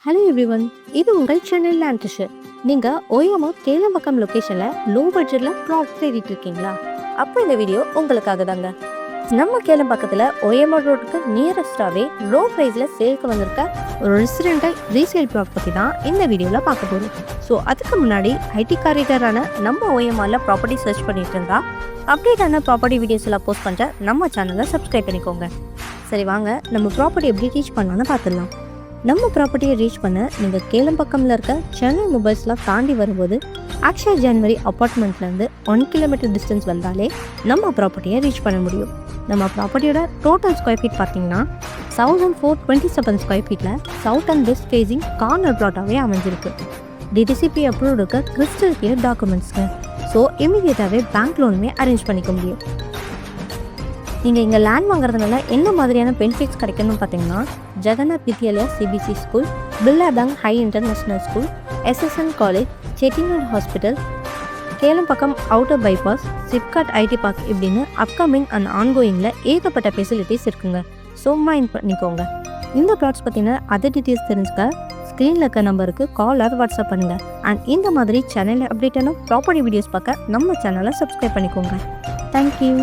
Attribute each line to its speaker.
Speaker 1: Hello everyone, இது உங்கள் Chennai land treasure. நீங்கள் ஓயாமல் கேளம்பக்கம் லொக்கேஷனில் லோ பட்ஜெட்டில் ப்ளாட் தேடிட்டு இருக்கீங்களா? அப்போ இந்த வீடியோ உங்களுக்காக தாங்க. நம்ம கேளம்பக்கத்தில் ஓஎம்ஆர் ரோட்டுக்கு நியரஸ்டாகவே லோ ப்ரைஸில் சேல்க்கு வந்திருக்க ஒரு ரெசிடென்டல் ரீசேல் ப்ளாட் பற்றி தான் இந்த வீடியோவில் பார்க்க போகிறோம். ஸோ அதுக்கு முன்னாடி ஐடி காரிடாரான நம்ம ஓஎம்ஆரில் ப்ராப்பர்ட்டி சர்ச் பண்ணிட்டு இருந்தா அப்டேட்டான ப்ராப்பர்ட்டி வீடியோஸ் எல்லாம் போஸ்ட் பண்ணுற நம்ம சேனலை சப்ஸ்கிரைப் பண்ணிக்கோங்க. சரி வாங்க, நம்ம ப்ராப்பர்ட்டி எப்படி ரீச் பண்ணலான்னு பார்த்துடலாம். நம்ம ப்ராப்பர்ட்டியை ரீச் பண்ண நீங்கள் கேளம்பக்கமில் இருக்க சென்னை மொபைல்ஸ்லாம் தாண்டி வரும்போது அக்ஷயா ஜான்வரி அப்பார்ட்மெண்ட்லேருந்து 1 கிலோமீட்டர் டிஸ்டன்ஸ் வந்தாலே நம்ம ப்ராப்பர்ட்டியை ரீச் பண்ண முடியும். நம்ம ப்ராப்பர்ட்டியோட டோட்டல் ஸ்கொயர் ஃபீட் பார்த்தீங்கன்னா 1427 ஸ்கொயர் ஃபீட்டில் south and west facing corner ப்ளாட்டாகவே அமைஞ்சிருக்கு. டிடிசிபி அப்ரூவ் இருக்க கிறிஸ்டல் கிளியர் டாக்குமெண்ட்ஸ்க்கு. ஸோ இமீடியட்டாகவே பேங்க் லோனுமே அரேஞ்ச் பண்ணிக்க முடியும். நீங்கள் இங்கே லேண்ட் வாங்குறதுனால என்ன மாதிரியான பெனிஃபிட்ஸ் கிடைக்கணும்னு பார்த்தீங்கன்னா, Jagannath Vidyalaya CBSE school, Birla bank high international school, SSN college, Chettinad hospital, Kelambakkam outer bypass, SIPCOT IT park இப்படின்னு அப்கமிங் அண்ட் ஆன்கோயிங்கில் ஏகப்பட்ட ஃபெசிலிட்டிஸ் இருக்குங்க. ஸோ மைண்ட் பண்ணிக்கோங்க. இந்த ப்ளாட்ஸ் பற்றின அதர் டீட்டெயில்ஸ் தெரிஞ்சுக்க ஸ்க்ரீனில் இருக்க நம்பருக்கு கால் ஆர் வாட்ஸ்அப் பண்ணுங்கள். அண்ட் இந்த மாதிரி சேனலில் அப்டேட்டான ப்ராப்பர்ட்டி வீடியோஸ் பார்க்க நம்ம சேனலை சப்ஸ்கிரைப் பண்ணிக்கோங்க. தேங்க்யூ.